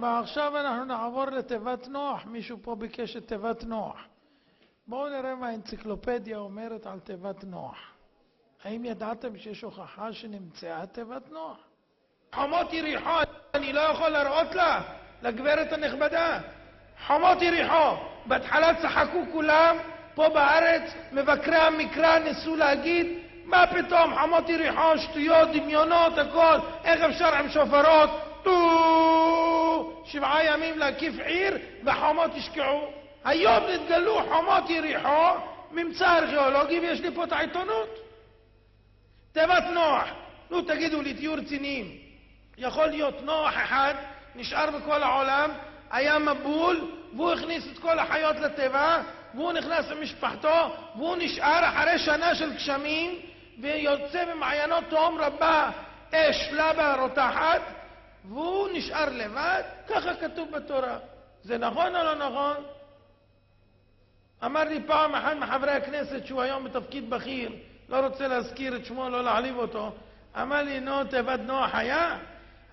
ועכשיו אנחנו נעבור לתיבת נוח. מישהו פה ביקש את תיבת נוח. בואו נראה מה האנציקלופדיה אומרת על תיבת נוח. האם ידעתם שיש הוכחה שנמצאה תיבת נוח? חומות יריחו, אני לא יכול להראות לה, לגברת הנכבדה. חומות יריחו, בהתחלה צחקו כולם, פה בארץ מבקרי המקרא ניסו להגיד, מה פתאום, חומות יריחו, שטויות, דמיונות, הכל, איך אפשר עם שופרות? 7 ימים להקיף עיר וחומות ישקעו. היום נתגלו חומות יריחו, ממצא ארכיאולוגי, ויש לי פה את העיתונות. תיבת נוח, נו תגידו לי, תהיו רציניים. יכול להיות נוח אחד, נשאר בכל העולם, היה מבול, והוא הכניס את כל החיות לתיבה, והוא נכנס למשפחתו, והוא נשאר אחרי שנה של גשמים, ויוצא במעיינות תהום רבה, אש לבה רותחת, והוא נשאר לבד, ככה כתוב בתורה. זה נכון או לא נכון? אמר לי פעם אחד מחברי הכנסת שהוא היום בתפקיד בכיר, לא רוצה להזכיר את שמו, לא להעליב אותו, אמר לי, נו, תיבת נוח היה?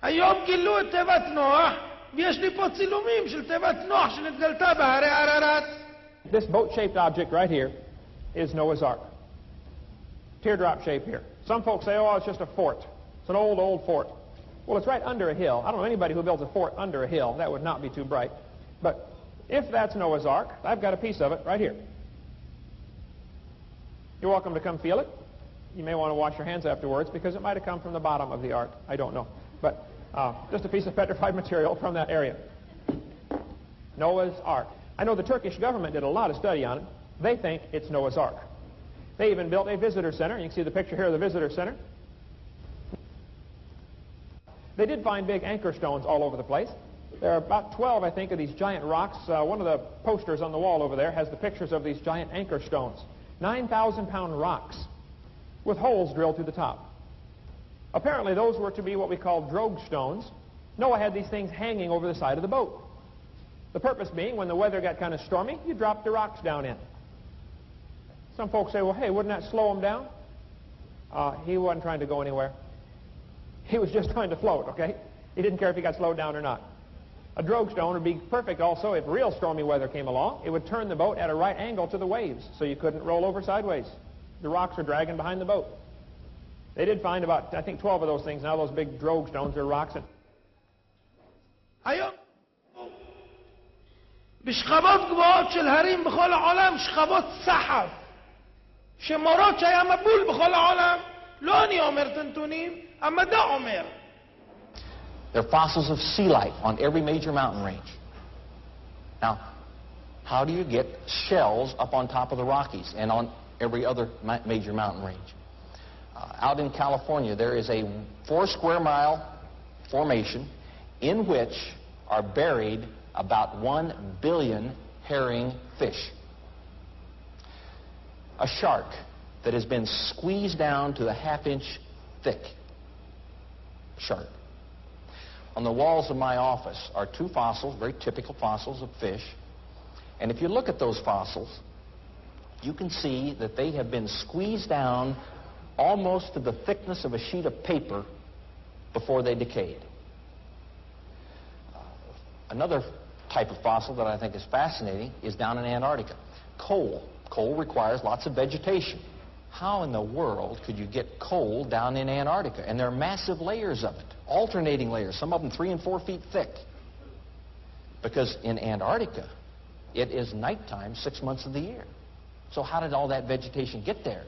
היום גילו את תיבת נוח, ויש לי פה צילומים של תיבת נוח שנתגלתה בהרי ערערת. This boat-shaped object right here is Noah's Ark. Teardrop shape here. Some folks say, oh, it's just a fort. It's an old, old fort. Well, it's right under a hill. I don't know anybody who builds a fort under a hill. That would not be too bright. But if that's Noah's Ark, I've got a piece of it right here. You're welcome to come feel it. You may want to wash your hands afterwards because it might have come from the bottom of the ark. I don't know. But just a piece of petrified material from that area. Noah's Ark. I know the Turkish government did a lot of study on it. They think it's Noah's Ark. They even built a visitor center. You can see the picture here of the visitor center. They did find big anchor stones all over the place. There are about 12, I think, of these giant rocks. One of the posters on the wall over there has the pictures of these giant anchor stones. 9,000-pound rocks with holes drilled through the top. Apparently, those were to be what we call drogue stones. Noah had these things hanging over the side of the boat. The purpose being, when the weather got kind of stormy, you dropped the rocks down in. Some folks say, well, hey, wouldn't that slow him down? He wasn't trying to go anywhere. He was just trying to float, okay? He didn't care if he got slowed down or not. A drogue stone would be perfect also if real stormy weather came along. It would turn the boat at a right angle to the waves, so you couldn't roll over sideways. The rocks were dragging behind the boat. They did find about, I think, 12 of those things. Now those big drogue stones are rocks. היום, בשכבות גבוהות של הרים בכל העולם, שכבות סחף, שמורות שהיה מבול בכל העולם. לא אני אומר את הנתונים, המדע אומר. There are fossils of sea life on every major mountain range. Now, how do you get shells up on top of the Rockies and on every other major mountain range? Out in California, there is a 4-square-mile formation in which are buried about 1 billion herring fish. A shark that has been squeezed down to a half-inch thick shark. On the walls of my office are 2 fossils, very typical fossils of fish. And if you look at those fossils, you can see that they have been squeezed down almost to the thickness of a sheet of paper before they decayed. Another type of fossil that I think is fascinating is down in Antarctica. Coal. Coal requires lots of vegetation. How in the world could you get coal down in Antarctica? And there are massive layers of it, alternating layers, some of them 3 and 4 feet thick. Because in Antarctica, it is nighttime 6 months of the year. So how did all that vegetation get there?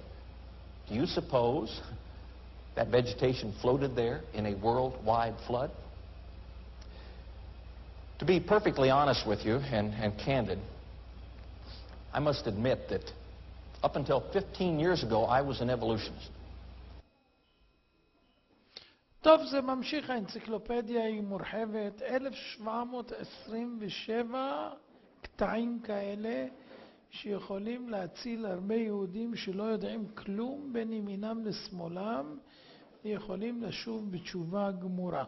Do you suppose that vegetation floated there in a worldwide flood? To be perfectly honest with you and candid, I must admit that up until 15 years ago, I was an evolutionist. טוב, זה ממשיך, האנציקלופדיה היא מורחבת, 1727 קטעים כאלה שיכולים להציל הרבה יהודים שלא יודעים כלום בין ימינם לשמאלם, יכולים לשוב בתשובה גמורה.